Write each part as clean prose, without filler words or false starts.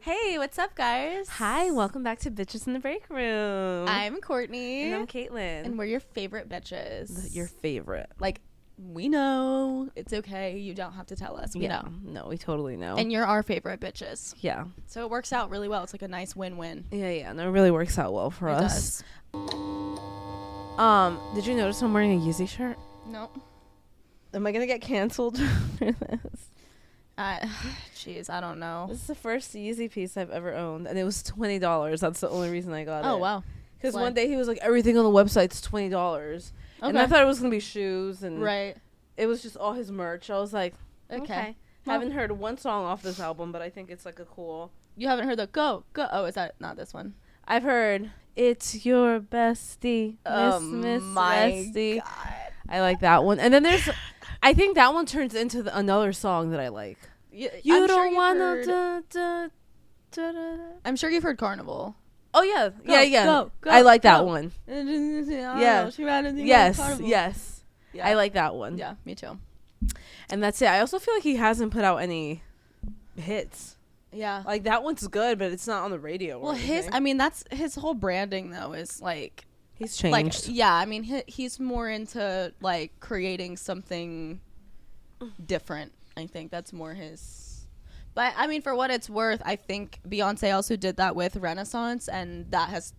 Hey, what's up, guys? Hi, welcome back to Bitches in the Breakroom. I'm Courtney. And I'm Caitlyn. And we're your favorite bitches. Your favorite. Like, we know. It's okay. You don't have to tell us. We know. No, we totally know. And you're our favorite bitches. Yeah. So it works out really well. It's like a nice win-win. Yeah. No, it really works out well for us. Does. Did you notice I'm wearing a Yeezy shirt? No. Am I going to get canceled for this? Jeez, I don't know. This is the first Yeezy piece I've ever owned, and it was $20. That's the only reason I got it. Oh, wow. Because one day he was like, everything on the website's $20. Okay. And I thought it was going to be shoes. And right. It was just all his merch. I was like, okay. Well, haven't heard one song off this album, but I think it's like a cool. You haven't heard the Go. Oh, is that not this one? I've heard It's Your Bestie. Miss Bestie. God. I like that one. And then there's, I think that one turns into another song that I like. You don't want to. I'm sure you've heard Carnival. Oh, yeah. Go, I like that go. one. Yeah. Yes. Yeah. I like that one. Yeah, me too. And that's it. I also feel like he hasn't put out any hits. Yeah. Like, that one's good, but it's not on the radio. Well, that's his whole branding, though, is like. He's changed. Like, yeah, I mean, he's more into, like, creating something different. I think that's more his. But, I mean, for what it's worth, I think Beyonce also did that with Renaissance, and that has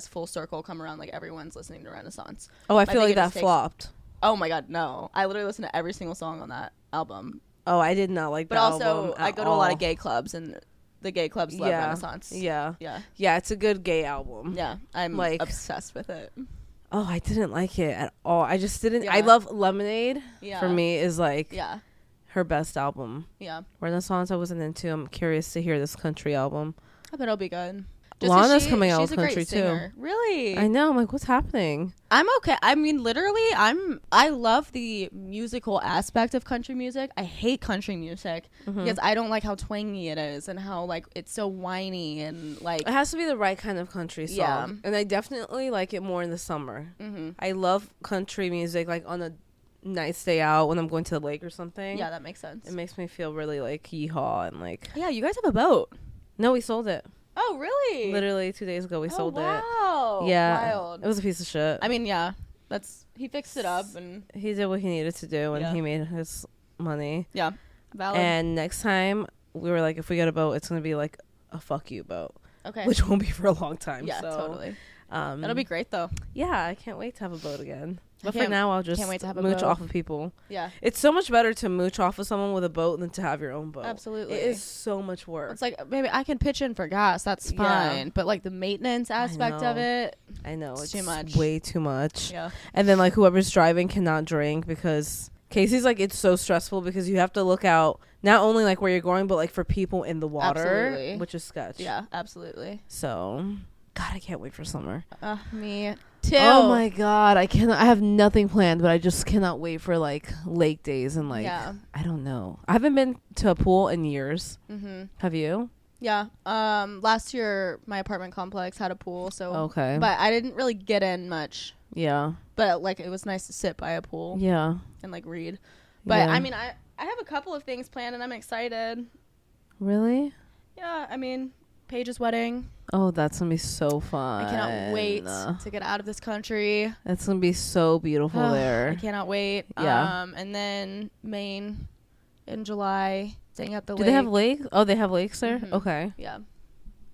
full circle come around. Like, everyone's listening to Renaissance. Oh, I feel like that flopped. Oh, my God, no. I literally listen to every single song on that album. Oh, I did not like that album. But also, I go to a lot of gay clubs, and the gay clubs love Renaissance. Yeah, it's a good gay album. Yeah, I'm like obsessed with it. Oh, I didn't like it at all. I just didn't. I love Lemonade. Yeah. For me is like her best album. Yeah. Renaissance I wasn't into. I'm curious to hear this country album. I bet it'll be good. Lana's coming out with country too. Really? I know. I'm like, what's happening? I'm okay. I mean, literally, I love the musical aspect of country music. I hate country music because I don't like how twangy it is and how like it's so whiny and like. It has to be the right kind of country song. Yeah. And I definitely like it more in the summer. Mm-hmm. I love country music like on a nice day out when I'm going to the lake or something. Yeah, that makes sense. It makes me feel really like yeehaw and like. Yeah, you guys have a boat. No, we sold it. Oh, really? Literally 2 days ago we sold it. Wow. Yeah. Wild. It was a piece of shit. I mean, yeah. He fixed it up and he did what he needed to do and he made his money. Yeah. Valid. And next time we were like, if we get a boat, it's going to be like a fuck you boat. Okay. Which won't be for a long time. Yeah, so, totally. That'll be great though. Yeah, I can't wait to have a boat again. But for now, I'll just mooch off of people. Yeah. It's so much better to mooch off of someone with a boat than to have your own boat. Absolutely. It is so much work. It's like, maybe I can pitch in for gas. That's fine. Yeah. But, like, the maintenance aspect of it. I know. It's too much. Way too much. Yeah. And then, like, whoever's driving cannot drink because Casey's, like, it's so stressful because you have to look out not only, like, where you're going, but, like, for people in the water. Absolutely. Which is sketch. Yeah, absolutely. So, God, I can't wait for summer. Me too. Oh my God, I have nothing planned, but I just cannot wait for like lake days and like I don't know. I haven't been to a pool in years. Have you? Yeah. Last year my apartment complex had a pool, so okay. But I didn't really get in much. Yeah. But like it was nice to sit by a pool. Yeah. And like read. But I mean I have a couple of things planned and I'm excited. Really? Yeah, I mean Paige's wedding. Oh, that's gonna be so fun. I cannot wait to get out of this country. It's gonna be so beautiful there. I cannot wait. Yeah. And then Maine in July, staying at the lake. Do they have lakes? Oh, they have lakes there? Okay. Yeah.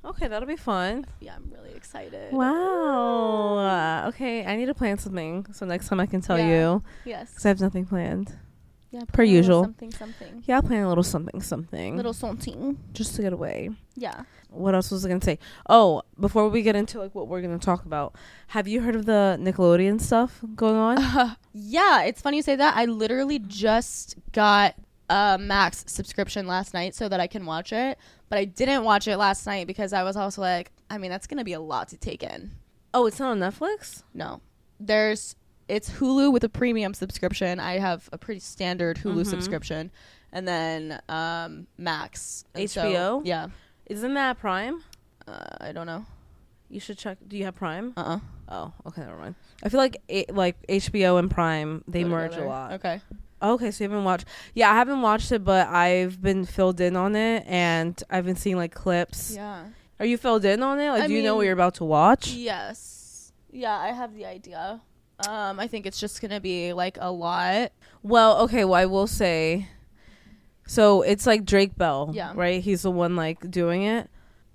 Okay, that'll be fun. Yeah, I'm really excited. Wow. Okay, I need to plan something so next time I can tell you. Yes. Because I have nothing planned. Yeah, per usual. Something. Yeah, I'll plan a little something. Little something. Just to get away. Yeah. What else was I going to say? Oh, before we get into like what we're going to talk about, have you heard of the Nickelodeon stuff going on? Yeah, it's funny you say that. I literally just got a Max subscription last night so that I can watch it. But I didn't watch it last night because I was also like, I mean, that's going to be a lot to take in. Oh, it's not on Netflix? No. It's Hulu with a premium subscription. I have a pretty standard Hulu subscription. And then Max. And HBO? Yeah. Isn't that Prime? I don't know. You should check. Do you have Prime? Oh, okay, never mind. I feel like HBO and Prime, they merge a lot. Okay. Okay, so you haven't watched. Yeah, I haven't watched it, but I've been filled in on it, and I've been seeing like clips. Yeah. Are you filled in on it? Like, I do you mean, know what you're about to watch? Yes. Yeah, I have the idea. I think it's just gonna be like a lot. Well, okay. Well, I will say, so it's like Drake Bell, Yeah. right? He's the one like doing it.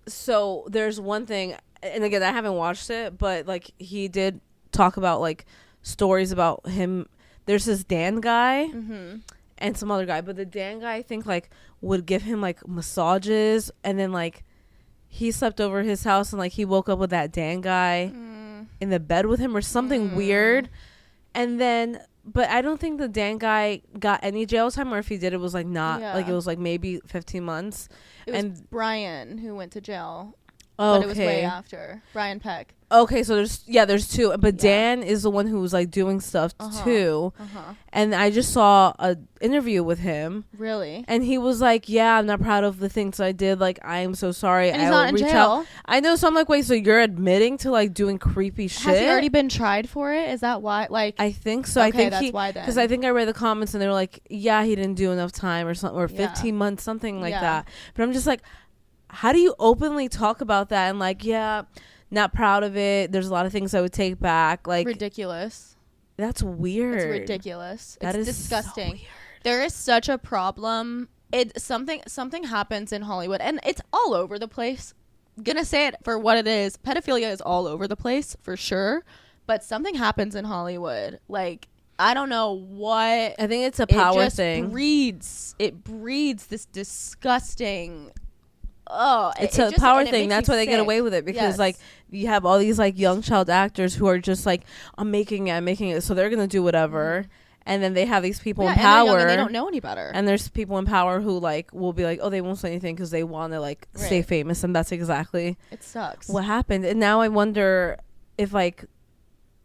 So there's one thing, and again, I haven't watched it, but like he did talk about like stories about him. There's this Dan guy and some other guy, but the Dan guy I think like would give him like massages, and then like he slept over his house and like he woke up with that Dan guy in the bed with him or something weird. And then, but I don't think the Dan guy got any jail time, or if he did, it was like not like it was like maybe 15 months. It was Brian who went to jail. Oh, but it was way after. Brian Peck. Okay, so there's two, but Dan is the one who was like doing stuff too. And I just saw a interview with him. Really? And he was like, "Yeah, I'm not proud of the things I did. Like, I am so sorry." And he's not in jail. Out. I know. So I'm like, wait, so you're admitting to like doing creepy shit? Has he already been tried for it? Is that why? Like, I think so. Okay, I think that's why then. Because I think I read the comments and they were like, "Yeah, he didn't do enough time or something, or 15 months, something like that." But I'm just like, how do you openly talk about that and like, yeah, not proud of it, there's a lot of things I would take back, like ridiculous. That's weird. It's ridiculous. That it's is disgusting. So weird. There is such a problem. Something happens in Hollywood, and it's all over the place. Gonna say it for what it is. Pedophilia is all over the place for sure, but something happens in Hollywood. Like, I don't know what. I think it's a power thing. It breeds this disgusting. Oh, it's a power thing. That's why they get away with it, because like you have all these like young child actors who are just like, I'm making it, so they're gonna do whatever. And then they have these people in power, and they don't know any better. And there's people in power who like will be like, oh, they won't say anything because they want to like stay famous, and that's exactly it sucks what happened. And now I wonder if like,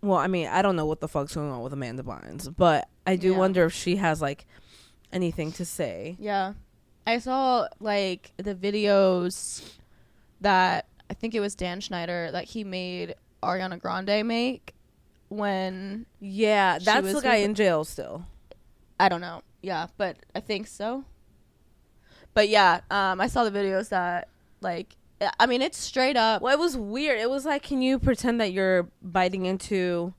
well, I mean, I don't know what the fuck's going on with Amanda Bynes, but I do wonder if she has like anything to say. Yeah. I saw like the videos that I think it was Dan Schneider that he made Ariana Grande make when that's the guy in jail still. I don't know. Yeah, but I think so. But yeah, I saw the videos that like, I mean, it's straight up. Well, it was weird. It was like, can you pretend that you're biting into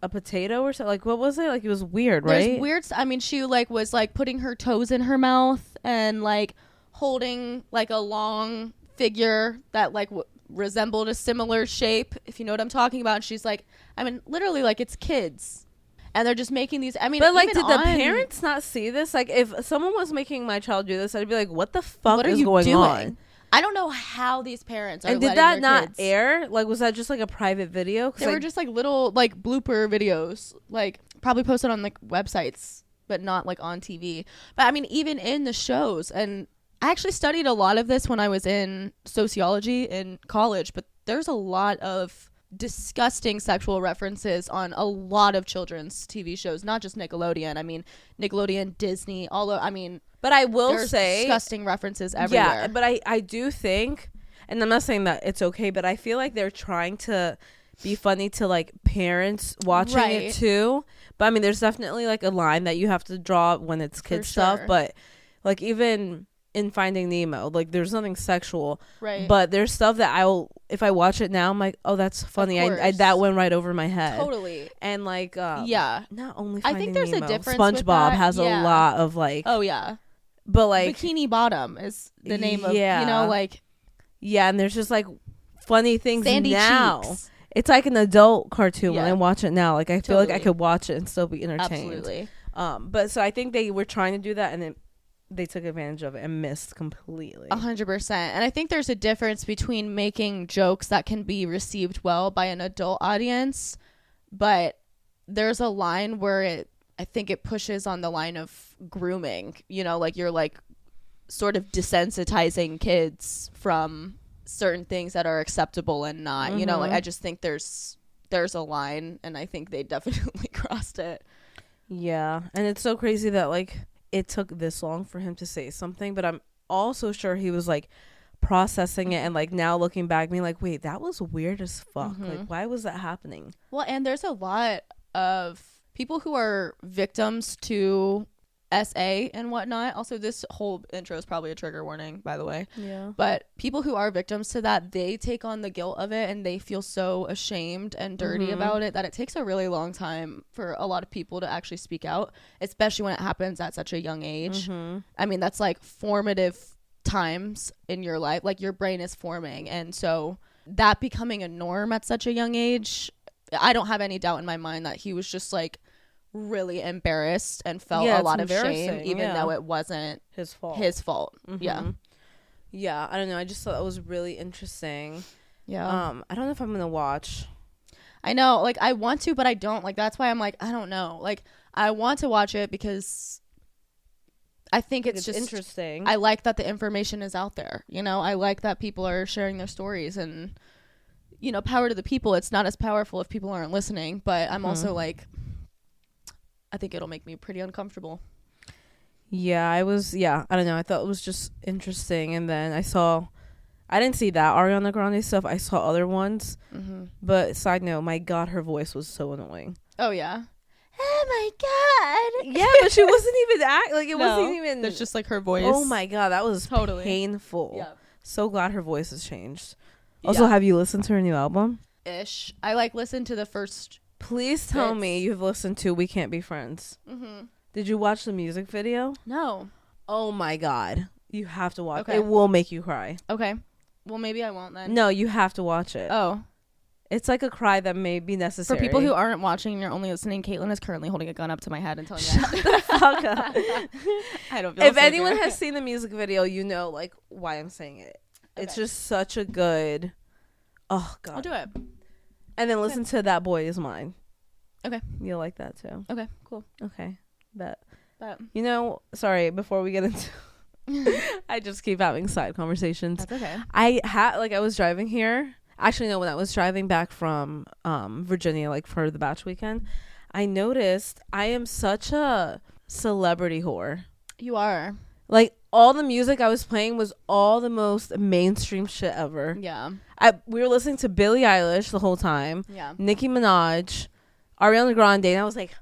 a potato or something? Like, what was it? Like, it was weird, right? There's weird. I mean, she like was like putting her toes in her mouth and like holding like a long figure that like resembled a similar shape, if you know what I'm talking about. And she's like, I mean, literally, like, it's kids, and they're just making these. I mean, but like, did the parents not see this? Like, if someone was making my child do this, I'd be like, what the fuck is going on? I don't know how these parents are. And did that not air? Like, was that just like a private video? They were just like little like blooper videos, like probably posted on like websites, but not like on TV. But I mean, even in the shows, and I actually studied a lot of this when I was in sociology in college. But there's a lot of disgusting sexual references on a lot of children's TV shows, not just Nickelodeon. I mean, Nickelodeon, Disney, I mean. But I will say disgusting references everywhere. Yeah, but I do think, and I'm not saying that it's okay, but I feel like they're trying to be funny to like parents watching it too. But I mean, there's definitely like a line that you have to draw when it's kid stuff. But like, even in Finding Nemo, like, there's nothing sexual, right? But there's stuff that if I watch it now, I'm like, oh, that's funny. I that went right over my head. Totally. And like, not only Finding I think there's Nemo, a difference. SpongeBob has a lot of like, oh yeah. But like, Bikini Bottom is the name of, you know, like, and there's just like funny things Sandy now. Cheeks. It's like an adult cartoon when I watch it now. Like, I feel like I could watch it and still be entertained. Absolutely. But so I think they were trying to do that, and then they took advantage of it and missed completely. 100%. And I think there's a difference between making jokes that can be received well by an adult audience, but there's a line where I think it pushes on the line of grooming, you know, like you're like sort of desensitizing kids from certain things that are acceptable and not, you know, like, I just think there's a line, and I think they definitely crossed it. Yeah. And it's so crazy that like it took this long for him to say something, but I'm also sure he was like processing it, and like now looking back being like, wait, that was weird as fuck. Like, why was that happening? Well, and there's a lot of people who are victims to SA and whatnot. Also, this whole intro is probably a trigger warning, by the way. Yeah. But people who are victims to that, they take on the guilt of it and they feel so ashamed and dirty about it that it takes a really long time for a lot of people to actually speak out, especially when it happens at such a young age. I mean, that's like formative times in your life. Like, your brain is forming. And so that becoming a norm at such a young age, I don't have any doubt in my mind that he was just like really embarrassed and felt a lot of shame, even though it wasn't his fault. Yeah, I don't know, I just thought it was really interesting. I don't know if I'm gonna watch. I know, like, I want to, but I don't. Like, that's why I'm like, I don't know. Like, I want to watch it because I think it's just interesting. I like that the information is out there, you know. I like that people are sharing their stories, and, you know, power to the people. It's not as powerful if people aren't listening, but I'm also like, I think it'll make me pretty uncomfortable. I don't know, I thought it was just interesting. And then I didn't see that Ariana Grande stuff. I saw other ones. But side note, my God, her voice was so annoying. Oh yeah. Oh my God. Yeah, but she wasn't even wasn't even. There's just like her voice. Oh my God, that was totally painful. Yeah. So glad her voice has changed. Also, have you listened to her new album? Ish. I like listened to the first. Please tell me you've listened to We Can't Be Friends. Did you watch the music video? No. Oh my God. You have to watch it. Okay. It will make you cry. Okay. Well, maybe I won't then. No, you have to watch it. Oh. It's like a cry that may be necessary. For people who aren't watching and you're only listening, Caitlyn is currently holding a gun up to my head and telling me Fuck up. I don't feel If safe anyone here. has seen the music video, you know like why I'm saying it. Okay. It's just such a good. Oh God. I'll do it. And then listen to That Boy Is Mine. Okay. You'll like that too. Okay, cool. Okay. Bet. But You know, sorry, before we get into I just keep having side conversations. that's okay. I was driving here. Actually, no, when I was driving back from Virginia, like for the Batch weekend, I noticed I am such a celebrity whore. You are. Like, all the music I was playing was all the most mainstream shit ever. Yeah. We were listening to Billie Eilish the whole time. Yeah. Nicki Minaj, Ariana Grande, and I was like,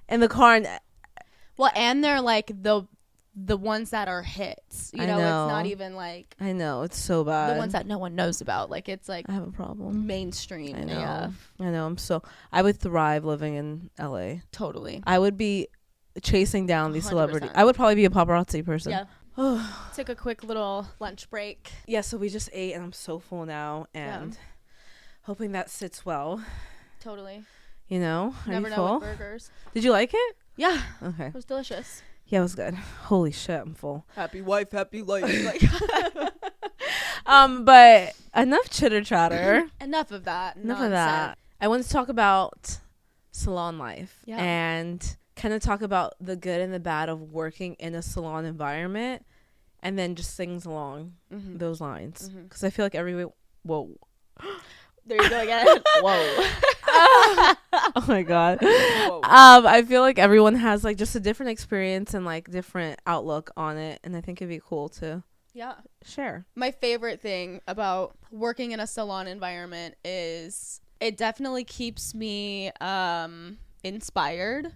in the car, and Well, and they're like the ones that are hits. You know, it's not even like I know, it's so bad. the ones that no one knows about. Like, it's like I have a problem. mainstream. I know. Yeah. I know. I would thrive living in LA. Totally. I would be chasing down these 100%. celebrities. I would probably be a paparazzi person. Yeah. Took a quick little lunch break. Yeah, so we just ate and I'm so full now and hoping that sits well. Totally. You know? Are Never you know full? with burgers. Did you like it? Yeah. Okay. It was delicious. Yeah, it was good. Holy shit, I'm full. Happy wife, happy life. But enough chitter chatter. Enough of that. Enough of that. I want to talk about salon life and kind of talk about the good and the bad of working in a salon environment, and then just things along those lines. Because I feel like whoa. There you go again. Whoa. Oh my God. I feel like everyone has like just a different experience and like different outlook on it, and I think it'd be cool to share. My favorite thing about working in a salon environment is it definitely keeps me inspired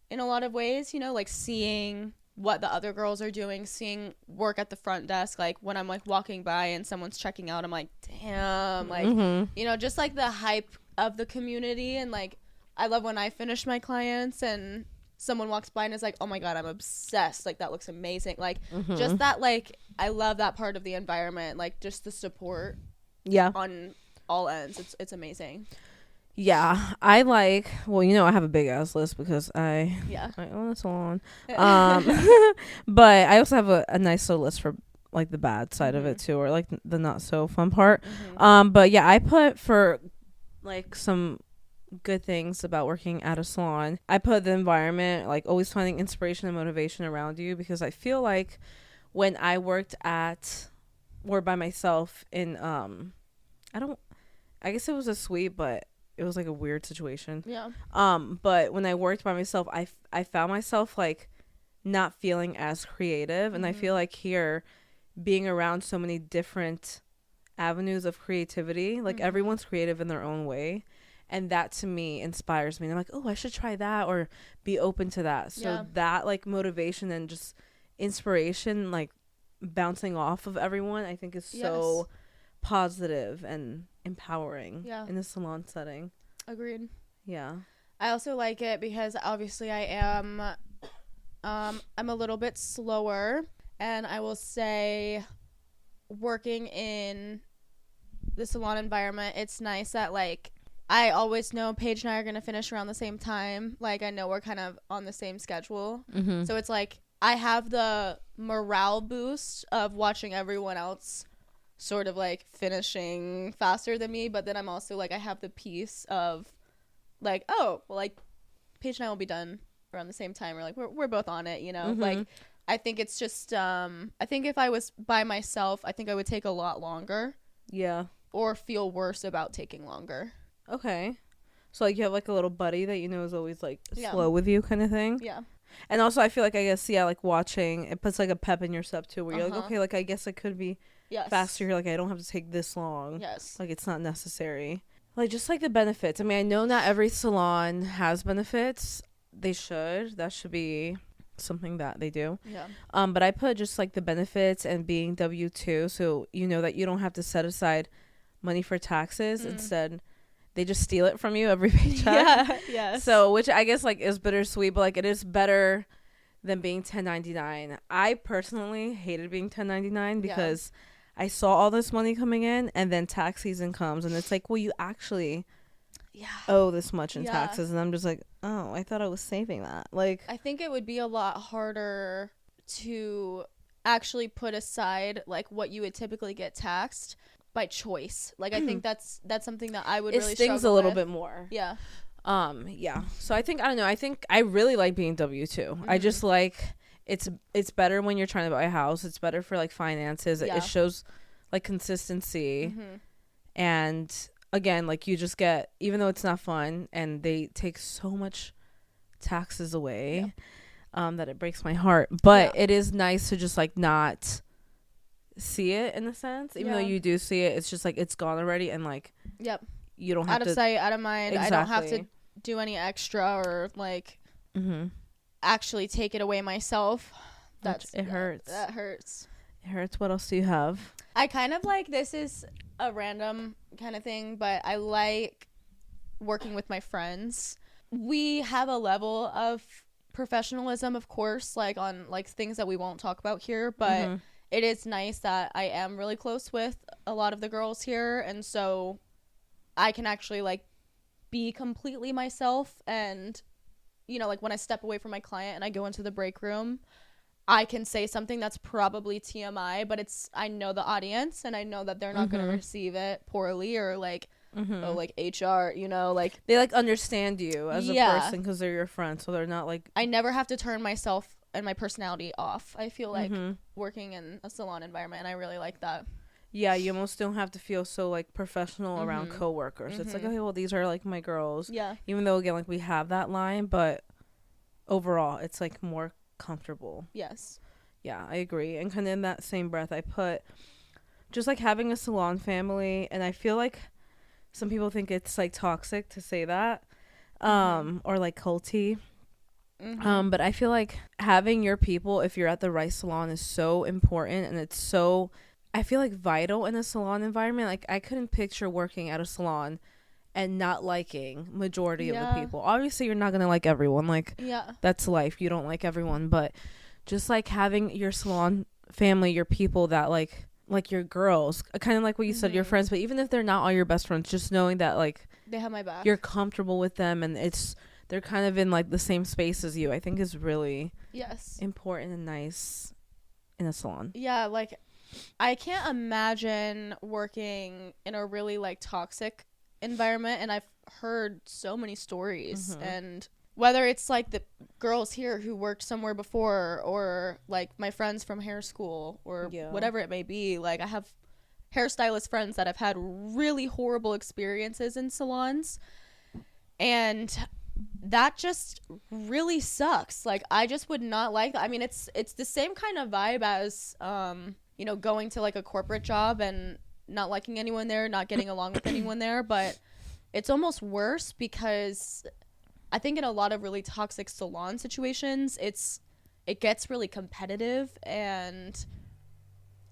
in a lot of ways, you know, like seeing what the other girls are doing, seeing work at the front desk. Like when I'm like walking by and someone's checking out, I'm like, damn, like, you know, just like the hype of the community. And like, I love when I finish my clients and someone walks by and is like, oh my God, I'm obsessed. Like, that looks amazing. Like, just that, like, I love that part of the environment. Like, just the support on all ends. It's amazing. Yeah, I like, well, you know, I have a big ass list because I own a salon. But I also have a nice little list for like the bad side of it too, or like the not so fun part. But yeah, I put for like some good things about working at a salon. I put the environment, like always finding inspiration and motivation around you, because I feel like when I worked at or by myself in I guess it was a suite, but it was like a weird situation. Yeah. But when I worked by myself, I found myself like not feeling as creative, and I feel like here, being around so many different avenues of creativity, like everyone's creative in their own way, And that to me inspires me. And I'm like, oh, I should try that or be open to that. So that like motivation and just inspiration, like bouncing off of everyone, I think is so positive and empowering in a salon setting. Agreed. Yeah. I also like it because obviously I am I'm a little bit slower, and I will say working in the salon environment, it's nice that like I always know Paige and I are going to finish around the same time. Like I know we're kind of on the same schedule. Mm-hmm. So it's like I have the morale boost of watching everyone else sort of like finishing faster than me, but then I'm also like I have the peace of like, oh, well, like Paige and I will be done around the same time. We're like we're both on it, you know. Mm-hmm. Like I think it's just I think if I was by myself, I think I would take a lot longer. Yeah. Or feel worse about taking longer. Okay. So like you have like a little buddy that you know is always like slow with you kind of thing. Yeah. And also I feel like I guess like watching it puts like a pep in your step too, where you're like, okay, like I guess it could be faster. You're like, I don't have to take this long. Yes. Like it's not necessary. Like just like the benefits. I mean, I know not every salon has benefits. They should. That should be something that they do. Yeah. But I put just like the benefits and being W-2, so you know that you don't have to set aside money for taxes. Instead, they just steal it from you every paycheck. Yeah. Yes. So, which I guess like is bittersweet, but like it is better than being 1099. I personally hated being 1099 because I saw all this money coming in, and then tax season comes, and it's like, well, you actually owe this much in taxes, and I'm just like, oh, I thought I was saving that. Like, I think it would be a lot harder to actually put aside like what you would typically get taxed by choice. Like I think that's something that I would really stings a little bit more. Yeah. Yeah. So I think I don't know. I think I really like being W-2. I just like it's better when you're trying to buy a house. It's better for like finances. It shows like consistency, and again, like you just get, even though it's not fun and they take so much taxes away, that it breaks my heart. But it is nice to just like not see it in a sense, even though you do see it. It's just like it's gone already, and like you don't have out of sight, out of mind. I don't have to do any extra or like actually take it away myself. It hurts. That hurts. It hurts. What else do you have? I kind of like, this is a random kind of thing, but I like working with my friends. We have a level of professionalism, of course, like on like things that we won't talk about here, but it is nice that I am really close with a lot of the girls here, and so I can actually like be completely myself. And you know, like when I step away from my client and I go into the break room, I can say something that's probably TMI, but I know the audience, and I know that they're not going to receive it poorly, or like, oh, like HR, you know, like they like understand you as a person because they're your friend, so they're not like, I never have to turn myself and my personality off. I feel like working in a salon environment, and I really like that. Yeah, you almost don't have to feel so like professional around coworkers. It's like, okay, well, these are like my girls. Yeah. Even though again, like we have that line, but overall, it's like more comfortable. Yes. Yeah, I agree. And kind of in that same breath, I put just like having a salon family, and I feel like some people think it's like toxic to say that, or like culty. But I feel like having your people, if you're at the right salon, is so important, and it's so, I feel like, vital in a salon environment. Like I couldn't picture working at a salon and not liking majority of the people. Obviously you're not gonna like everyone, like that's life, you don't like everyone, but just like having your salon family, your people that like your girls, kind of like what you said, your friends, but even if they're not all your best friends, just knowing that like they have my back, you're comfortable with them, and they're kind of in like the same space as you, I think is really important and nice in a salon. Yeah, like I can't imagine working in a really like toxic environment, and I've heard so many stories, and whether it's like the girls here who worked somewhere before, or like my friends from hair school, or whatever it may be, like I have hairstylist friends that have had really horrible experiences in salons, and that just really sucks. Like I just would not like that. I mean, it's the same kind of vibe as you know, going to like a corporate job and not liking anyone there, not getting along with anyone there, but it's almost worse because I think in a lot of really toxic salon situations, it gets really competitive and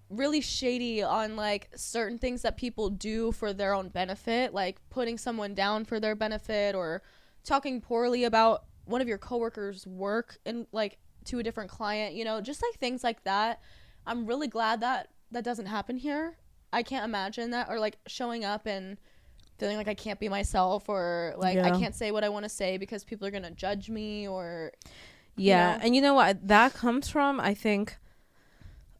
really shady on like certain things that people do for their own benefit, like putting someone down for their benefit or talking poorly about one of your coworkers' work and like to a different client, you know, just like things like that. I'm really glad that that doesn't happen here. I can't imagine that, or like showing up and feeling like I can't be myself, or like I can't say what I want to say because people are gonna judge me, or you know. And you know what that comes from? I think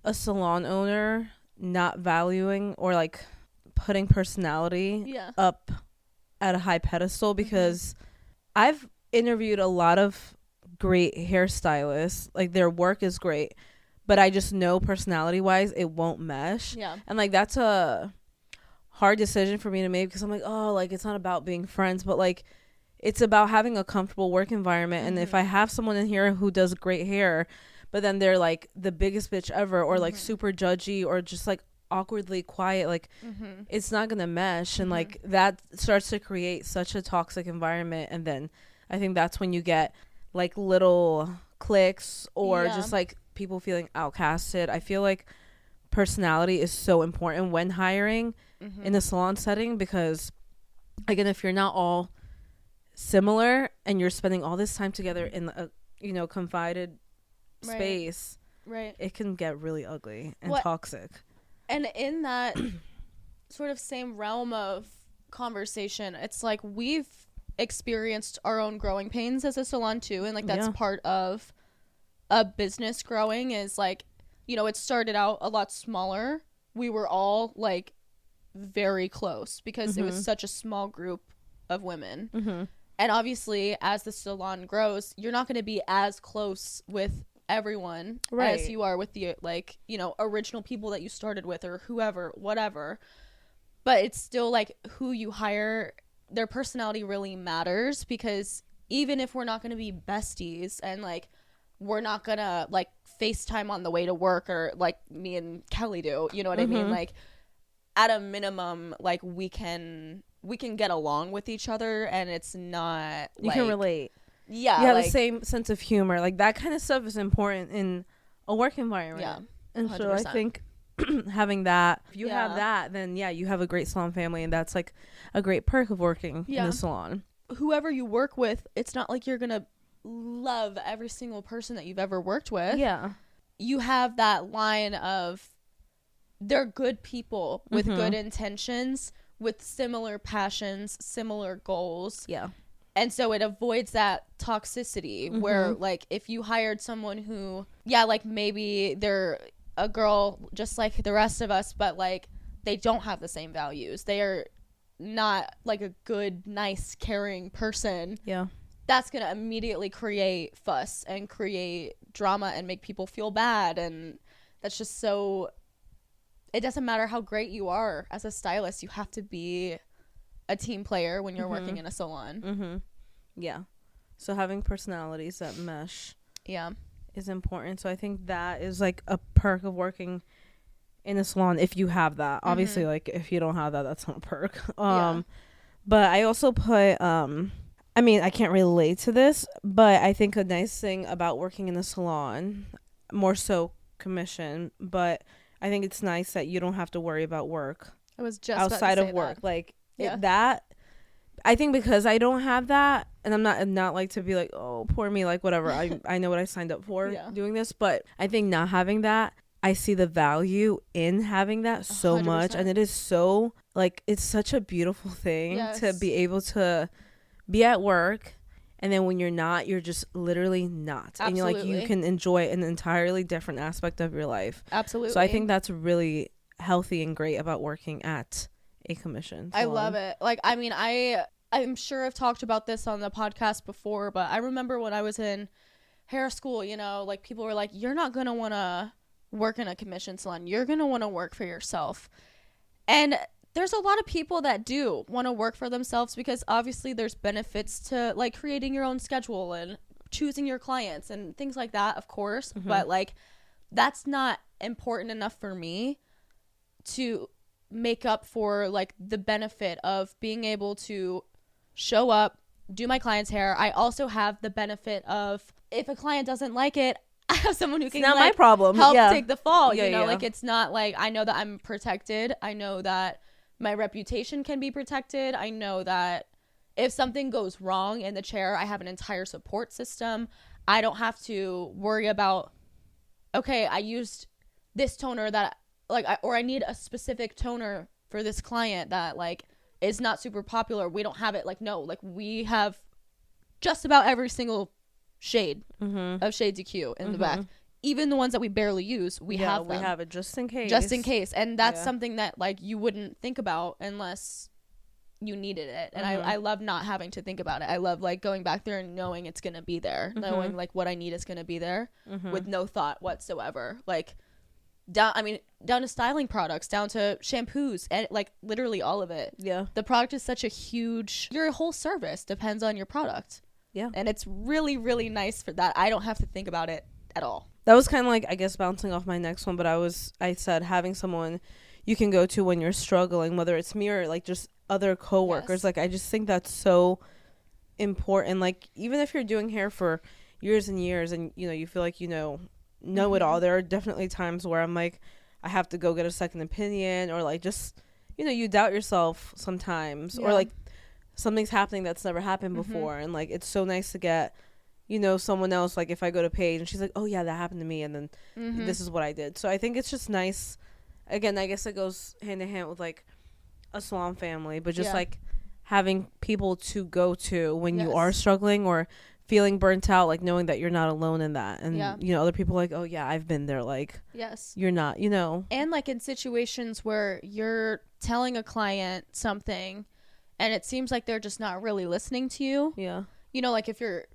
a salon owner not valuing or like putting personality up at a high pedestal, because I've interviewed a lot of great hairstylists. Like their work is great, but I just know personality wise it won't mesh. And like that's a hard decision for me to make, because I'm like, oh, like it's not about being friends, but like it's about having a comfortable work environment. And if I have someone in here who does great hair, but then they're like the biggest bitch ever, or like super judgy, or just like awkwardly quiet, like it's not gonna mesh. And like that starts to create such a toxic environment. And then I think that's when you get like little cliques, or just like people feeling outcasted. I feel like personality is so important when hiring in a salon setting, because again, if you're not all similar and you're spending all this time together in a, you know, confided space, it can get really ugly and toxic. And in that sort of same realm of conversation, it's like we've experienced our own growing pains as a salon too, and like that's part of a business growing, is like, you know, it started out a lot smaller. We were all like very close because it was such a small group of women. And obviously as the salon grows, you're not going to be as close with everyone as you are with the, like, you know, original people that you started with, or whoever, whatever. But it's still like who you hire, their personality really matters, because even if we're not going to be besties and like we're not going to like FaceTime on the way to work, or like me and Kelly do, you know what I mean? Like at a minimum, like we can get along with each other, and it's not you like, can relate. You have the same sense of humor. Like that kind of stuff is important in a work environment. And 100%. So I think having that, if you have that, then you have a great salon family, and that's like a great perk of working in the salon. Whoever you work with, it's not like you're gonna love every single person that you've ever worked with. You have that line of they're good people with good intentions, with similar passions, similar goals. And so it avoids that toxicity where, like, if you hired someone who, like, maybe they're a girl just like the rest of us, but, like, they don't have the same values. They are not, like, a good, nice, caring person. That's going to immediately create fuss and create drama and make people feel bad. And that's just so... It doesn't matter how great you are as a stylist. You have to be a team player when you're working in a salon. So having personalities that mesh is important. So I think that is like a perk of working in a salon, if you have that. Obviously, like if you don't have that, that's not a perk. But I also put I mean, I can't relate to this, but I think a nice thing about working in a salon, more so commission, but I think it's nice that you don't have to worry about work. I was just outside of work. Like that, I think because I don't have that, and I'm not like to be like, oh, poor me, like whatever. I know what I signed up for doing this, but I think not having that, I see the value in having that so 100%. Much, and it is so like it's such a beautiful thing to be able to be at work, and then when you're not, you're just literally not. Absolutely. And you're like, you can enjoy an entirely different aspect of your life. Absolutely. So I think that's really healthy and great about working at a commission salon. I love it. Like, I mean, I'm sure I've talked about this on the podcast before, but I remember when I was in hair school, you know, like people were like, you're not going to want to work in a commission salon. You're going to want to work for yourself. And there's a lot of people that do want to work for themselves, because obviously there's benefits to like creating your own schedule and choosing your clients and things like that, of course. But like, that's not important enough for me to make up for like the benefit of being able to show up, do my client's hair. I also have the benefit of, if a client doesn't like it, I have someone who can, it's not like, my problem. help take the fall. Yeah, you know, yeah. like, it's not like, I know that I'm protected. I know that my reputation can be protected. I know that if something goes wrong in the chair, I have an entire support system. I don't have to worry about, okay, I used this toner that, like, or I need a specific toner for this client that, like, is not super popular. We don't have it. Like, no, like, we have just about every single shade of Shades EQ in the back. Even the ones that we barely use, we have them. We have it just in case. Just in case. And that's something that, like, you wouldn't think about unless you needed it. And I love not having to think about it. I love, like, going back there and knowing it's going to be there. Knowing, like, what I need is going to be there with no thought whatsoever. Like, down to styling products, down to shampoos, and, like, literally all of it. Yeah. The product is such a huge, your whole service depends on your product. Yeah. And it's really, really nice for that. I don't have to think about it at all. That was kind of like, I guess, bouncing off my next one, but I said having someone you can go to when you're struggling, whether it's me or, like, just other coworkers. Yes. Like, I just think that's so important. Like, even if you're doing hair for years and years and, you know, you feel like, you know it all, there are definitely times where I'm like, I have to go get a second opinion, or, like, just, you know, you doubt yourself sometimes, or, like, something's happening that's never happened before. And, like, it's so nice to get, you know, someone else, like, if I go to Paige and she's like, oh yeah, that happened to me, and then this is what I did. So I think it's just nice. Again, I guess it goes hand in hand with, like, a salon family, but just like having people to go to when you are struggling or feeling burnt out, like, knowing that you're not alone in that. And you know, other people are like, oh yeah, I've been there. Like, you're not, you know. And, like, in situations where you're telling a client something and it seems like they're just not really listening to you. Yeah. You know, like, if you're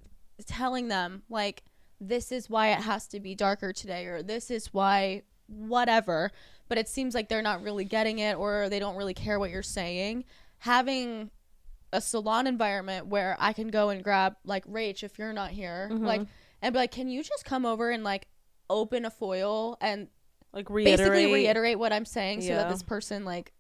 telling them, like, this is why it has to be darker today, or this is why whatever, but it seems like they're not really getting it, or they don't really care what you're saying. Having a salon environment where I can go and grab, like, Rach, if you're not here, like, and be like, can you just come over and, like, open a foil and, like, basically reiterate what I'm saying, so that this person, like,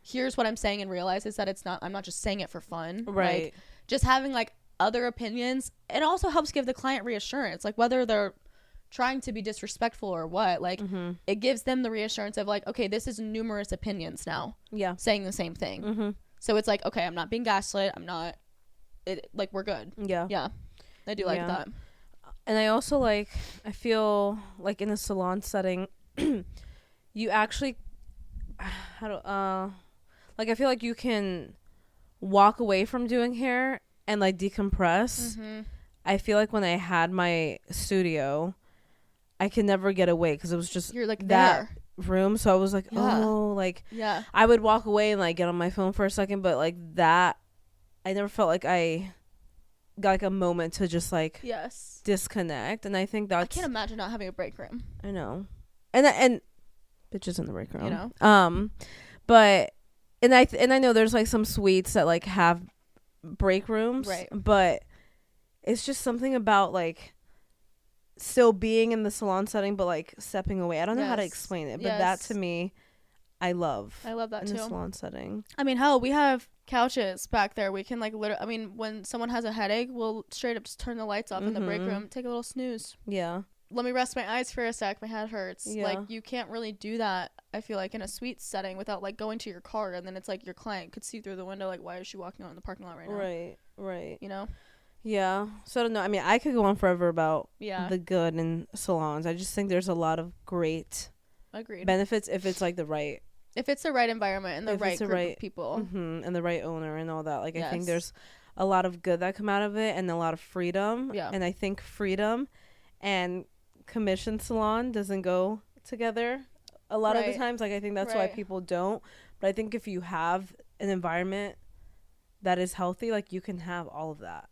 hears what I'm saying and realizes that I'm not just saying it for fun. Right. Like, just having, like, other opinions. It also helps give the client reassurance, like, whether they're trying to be disrespectful or what, like, it gives them the reassurance of, like, okay, this is numerous opinions now saying the same thing. So it's like, okay, I'm not being gaslit, like, we're good. Yeah I do like that. And I also, like, I feel like in a salon setting you actually like, I feel like you can walk away from doing hair and, like, decompress. I feel like when I had my studio, I could never get away because it was just, you're, like, that room. So I was like, oh, like, I would walk away and, like, get on my phone for a second, but, like, that, I never felt like I got, like, a moment to just, like, disconnect. And I think that's, I can't imagine not having a break room. I know. And bitches in the break room, you know. But and I know there's, like, some suites that, like, have break rooms, right? But it's just something about, like, still being in the salon setting but, like, stepping away. I don't know how to explain it, but that, to me, I love that in too. The salon setting. I mean, hell, we have couches back there. We can, like, literally, I mean, when someone has a headache, we'll straight up just turn the lights off in the break room, take a little snooze. Let me rest my eyes for a sec, my head hurts. Like, you can't really do that, I feel like, in a suite setting without, like, going to your car, and then it's like your client could see through the window, like, why is she walking out in the parking lot right now? Right. You know? Yeah. So I don't know. I mean, I could go on forever about the good in salons. I just think there's a lot of great benefits if it's, like, if it's the right environment and the right group of people. And the right owner and all that. Like, I think there's a lot of good that come out of it and a lot of freedom. And I think freedom and commission salon doesn't go together a lot of the times. Like, I think that's why people don't. But I think if you have an environment that is healthy, like, you can have all of that.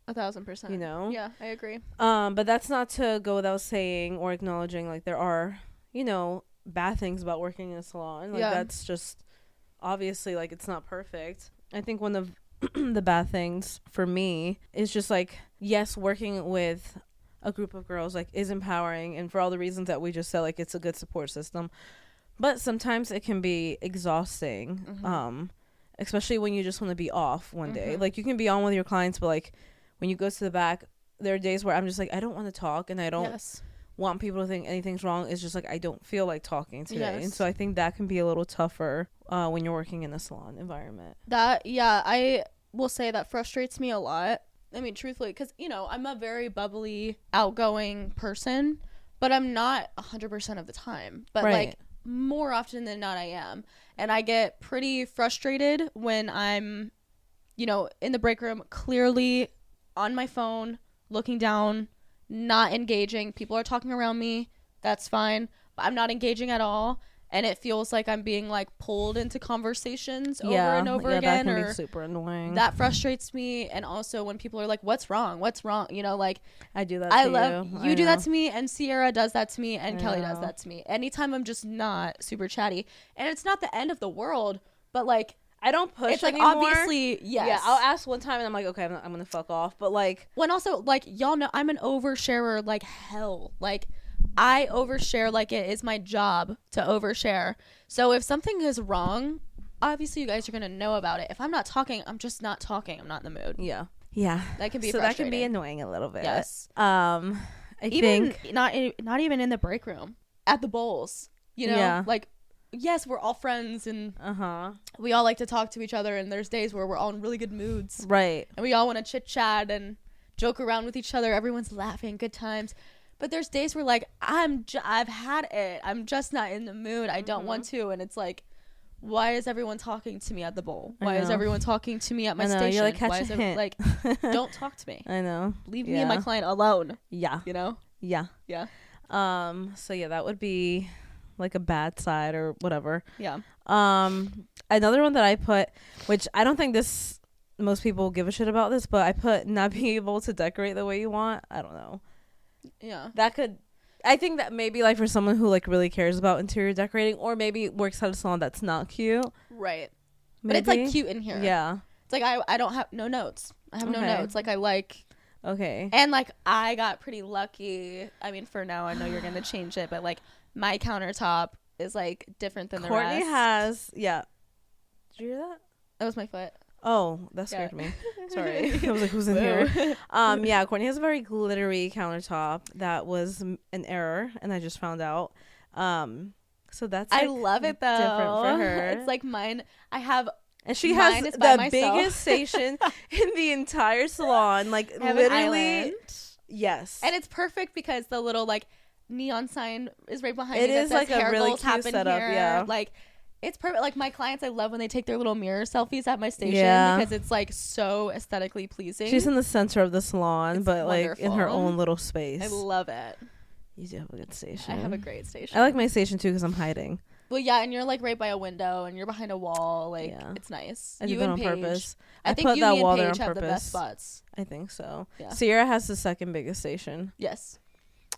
1,000%. You know? Yeah, I agree. But that's not to go without saying or acknowledging, like, there are, you know, bad things about working in a salon. Like, that's just obviously, like, it's not perfect. I think one of the bad things for me is just, like, yes, working with a group of girls, like, is empowering, and for all the reasons that we just said, like, it's a good support system, but sometimes it can be exhausting. especially when you just want to be off one day. Like, you can be on with your clients, but like when you go to the back, there are days where I'm just like, I don't want to talk, and I don't want people to think anything's wrong. It's just like, I don't feel like talking today. And so I think that can be a little tougher when you're working in a salon environment. I will say that frustrates me a lot. I mean, truthfully, because, you know, I'm a very bubbly, outgoing person, but I'm not 100% of the time. But like, more often than not, I am. And I get pretty frustrated when I'm, you know, in the break room, clearly on my phone, looking down, not engaging. People are talking around me. That's fine. But I'm not engaging at all. And it feels like I'm being like pulled into conversations over and over again. That can be super annoying. That frustrates me. And also when people are like, what's wrong? What's wrong? You know, like, I do that you do that to me, and Sierra does that to me, and Kelly does that to me. Anytime I'm just not super chatty. And it's not the end of the world, but like, I don't push it's like anymore. Obviously, yes. Yeah, I'll ask one time and I'm like, okay, I'm gonna fuck off. But like, when also, like, y'all know I'm an oversharer like hell. Like, I overshare like it is my job to overshare. So if something is wrong, obviously you guys are gonna know about it. If I'm not talking, I'm just not talking. I'm not in the mood. Yeah. That can be so frustrating. That can be annoying a little bit. Yes. I think not even in the break room, at the bowls. You know, like, yes, we're all friends and we all like to talk to each other, and there's days where we're all in really good moods, right? And we all want to chit chat and joke around with each other. Everyone's laughing, good times. But there's days where like I've had it. I'm just not in the mood. I don't want to, and it's like, why is everyone talking to me at the bowl? Why is everyone talking to me at my station? You're like, why is like, don't talk to me. I know. Leave me and my client alone. Yeah. You know? Yeah. Yeah. So yeah, that would be like a bad side or whatever. Yeah. Another one that I put, which I don't think most people give a shit about this, but I put not being able to decorate the way you want. I don't know. Yeah. I think that maybe like for someone who like really cares about interior decorating, or maybe works at a salon that's not cute. Right. Maybe. But it's like cute in here. Yeah. It's like I don't have no notes. I have no notes. Like, I like. Okay. And like, I got pretty lucky. I mean, for now, I know you're gonna change it, but like, my countertop is like different than Courtney the rest. has. Yeah. Did you hear that? That was my foot. Oh, that scared me. Sorry. I was like, who's in here? Yeah, Courtney has a very glittery countertop. That was an error, and I just found out. So that's like, I love it though. Different for her. It's like mine. I have. And she has the biggest station in the entire salon. Like, literally. Yes. And it's perfect because the little like neon sign is right behind me. It is like a really cute setup. Here. Yeah. Like, it's perfect. Like, my clients, I love when they take their little mirror selfies at my station because it's like so aesthetically pleasing. She's in the center of the salon, but wonderful. Like in her own little space. I love it. You do have a good station. I have a great station. I like my station too because I'm hiding. Well, yeah, and you're like right by a window, and you're behind a wall. Like, it's nice. I do that on purpose. I think put you that and wall Paige there on have purpose. the best spots. I think so. Yeah. Sierra has the second biggest station. Yes.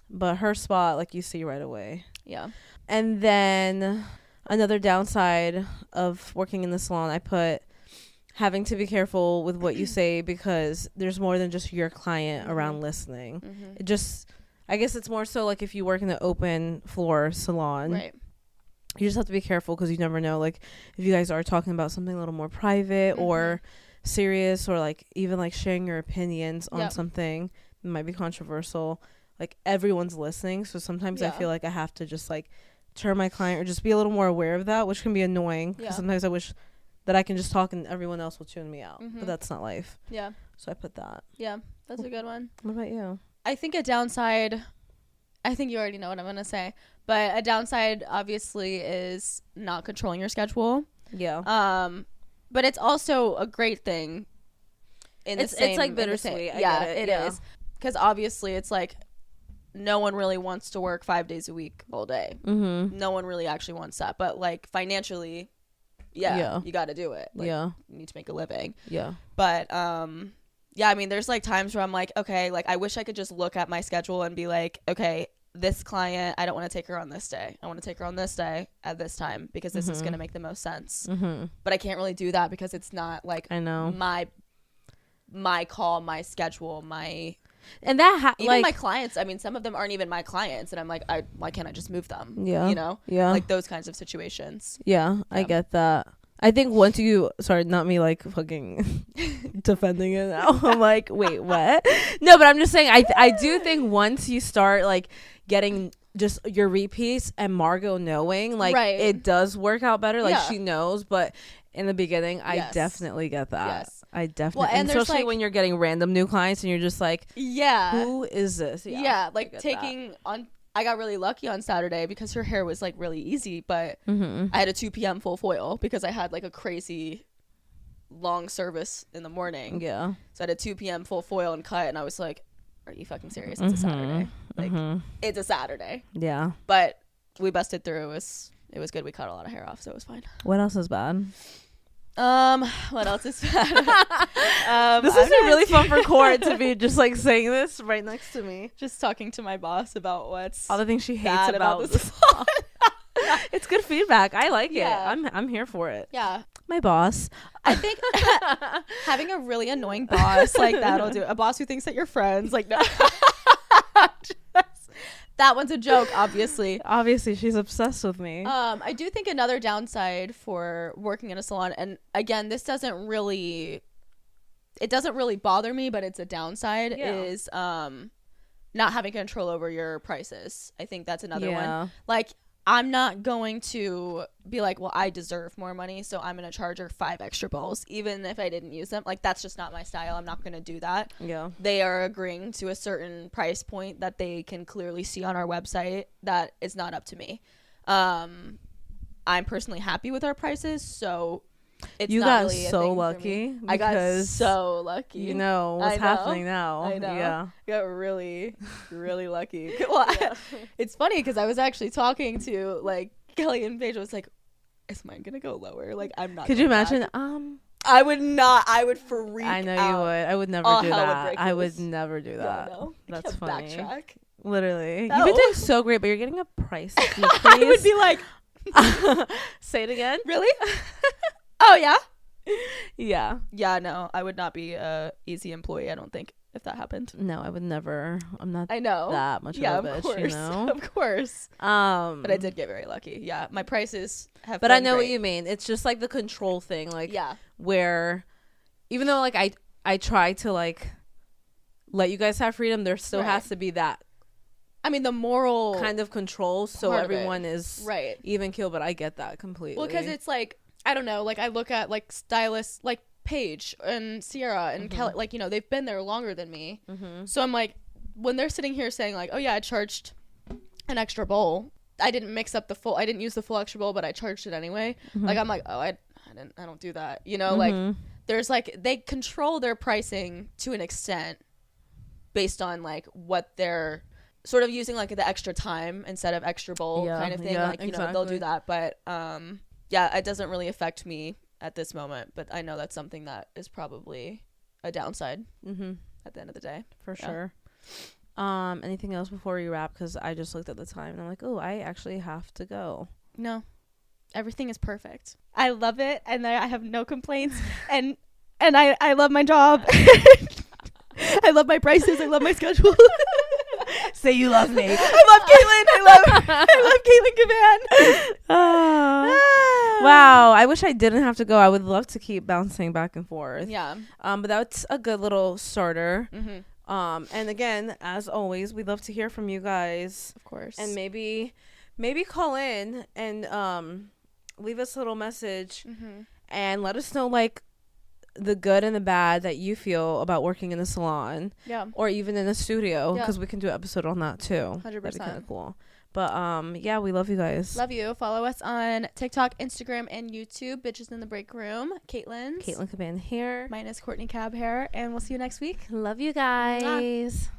But her spot, like, you see right away. Yeah. And then another downside of working in the salon, I put having to be careful with what you say because there's more than just your client around listening. It just, I guess it's more so like if you work in the open floor salon. Right. You just have to be careful because you never know, like, if you guys are talking about something a little more private or serious, or like even like sharing your opinions on something that might be controversial. Like, everyone's listening, so sometimes I feel like I have to just like turn my client or just be a little more aware of that, which can be annoying because sometimes I wish that I can just talk and everyone else will tune me out, but that's not life. Yeah. So I put that. Yeah, that's a good one. What about you? I think a downside, I think you already know what I'm gonna say, but a downside obviously is not controlling your schedule. Yeah. But it's also a great thing. It's like bittersweet. Yeah, it is. Because obviously it's like no one really wants to work 5 days a week all day. No one really actually wants that. But like financially, you got to do it. Like, you need to make a living. Yeah. But yeah, I mean, there's like times where I'm like, okay, like I wish I could just look at my schedule and be like, okay, this client, I don't want to take her on this day. I want to take her on this day at this time because this is going to make the most sense. But I can't really do that because it's not like my call, my schedule, my... And that even my clients, I mean, some of them aren't even my clients, and I'm like, why can't I just move them? Yeah. You know? Yeah. Like those kinds of situations. Yeah, I get that. I think once you, sorry, not me like fucking defending it now. I'm like, wait, what? No, but I'm just saying, I do think once you start like getting just your repeats and Margot knowing, like, it does work out better. Like, she knows, but in the beginning, I definitely get that. Yes. I definitely, and especially like, when you're getting random new clients and you're just like, who is this? Like taking on. I got really lucky on Saturday because her hair was like really easy, but I had a 2 p.m. full foil because I had like a crazy long service in the morning. Yeah. So I had a 2 p.m. full foil and cut, and I was like, are you fucking serious? It's a Saturday. Like, it's a Saturday. Yeah. But we busted through. It was good. We cut a lot of hair off, so it was fine. What else is bad? What else is bad? This is really fun for Court to be just like saying this right next to me, just talking to my boss about what's all the things she hates about this. It's good feedback. I like it. I'm here for it. Yeah, my boss. I think having a really annoying boss like that'll do. A boss who thinks that you're friends, like no. That one's a joke, obviously. Obviously, she's obsessed with me. I do think another downside for working in a salon, and again, this doesn't really bother me, but it's a downside, is not having control over your prices. I think that's another one. Like, I'm not going to be like, well, I deserve more money, so I'm going to charge her 5 extra bowls, even if I didn't use them. Like, that's just not my style. I'm not going to do that. Yeah. They are agreeing to a certain price point that they can clearly see on our website that is not up to me. I'm personally happy with our prices, so it's you not got really so lucky. I got so lucky. You know what's happening now. I know. Yeah. Got really, really lucky. Well, it's funny because I was actually talking to like Kelly and Paige. I was like, "Is mine gonna go lower?" Like, I'm not. Could you imagine? I would not. I would freak. I know you would. I would never do that. I would never do that. Yeah, no. That's funny. Backtrack. Literally, no. You've been doing so great, but you're getting a price decrease. I would be like, say it again. Really? Oh yeah. Yeah. No, I would not be a easy employee. I don't think, if that happened. No, I would never. I'm not. I know that much of a bitch. Course, you know, of course. But I did get very lucky. Yeah, my prices have. But I know what you mean. It's just like the control thing, like where, even though like I try to like let you guys have freedom, there still has to be that. I mean, the moral kind of control, so everyone is even keel. But I get that completely. Well, because it's like, I don't know, like I look at like stylists like Paige and Sierra and Kelly, like, you know, they've been there longer than me. So I'm like, when they're sitting here saying like, oh yeah, I charged an extra bowl, I didn't use the full extra bowl, but I charged it anyway. Like, I'm like, oh, I don't do that, you know. Like, there's like, they control their pricing to an extent based on like what they're sort of using, like the extra time instead of extra bowl kind of thing. Like, you know, they'll do that, but yeah, it doesn't really affect me at this moment, but I know that's something that is probably a downside at the end of the day. For sure. Anything else before we wrap? Because I just looked at the time and I'm like, oh, I actually have to go. No, everything is perfect. I love it, and I have no complaints, and I love my job. I love my prices. I love my schedule. Say you love me. I love Caitlyn. I love Caitlyn Caban. Wow, I wish I didn't have to go. I would love to keep bouncing back and forth. Yeah. But that's a good little starter. And again, as always, we'd love to hear from you guys. Of course. And maybe call in and leave us a little message and let us know like the good and the bad that you feel about working in a salon. Yeah. Or even in a studio, because we can do an episode on that too. 100%. That'd be kind of cool. But yeah, we love you guys. Love you. Follow us on TikTok, Instagram, and YouTube. Bitches in the Break Room. Caitlyn Caban here. Mine is Courtney Cab hair, and we'll see you next week. Love you guys. Mwah.